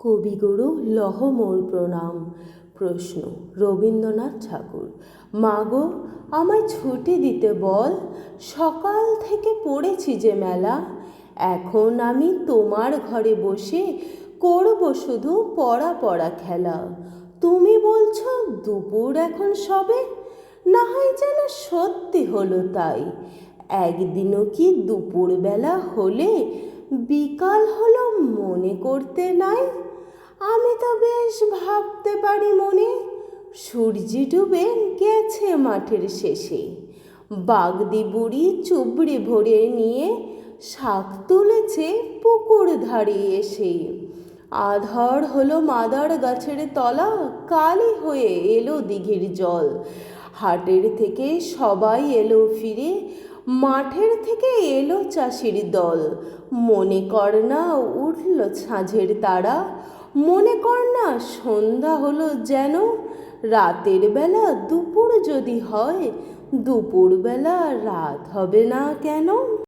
কবিগুরু লহ মোর প্রণাম। প্রশ্ন, রবীন্দ্রনাথ ঠাকুর। মাগো, আমায় ছুটি দিতে বল, সকাল থেকে পড়েছি যে মেলা। এখন আমি তোমার ঘরে বসে করব শুধু পড়া পড়া খেলা। তুমি বলছো দুপুর এখন সবে, না হয় যেন সত্যি হলো তাই। একদিনও কি দুপুরবেলা হলে বিকাল হলো মনে করতে নাই? আমি তো বেশ ভাবতে পারি মনে, সূর্যি ডুবে গেছে মাঠের শেষে। বাগদি বুড়ি চুবড়ি ভরে নিয়ে শাক তুলেছে পুকুর ধারে এসে। আধার হলো মাদার গাছের তলা, কালি হয়ে এলো দিঘির জল। হাটের থেকে সবাই এলো ফিরে, মাঠের থেকে এলো চাষির দল। মনে কর না উঠল সাঁঝের তারা, মনে কর না সন্ধ্যা হলো যেন। রাতের বেলা দুপুর যদি হয়, দুপুরবেলা রাত হবে না কেন?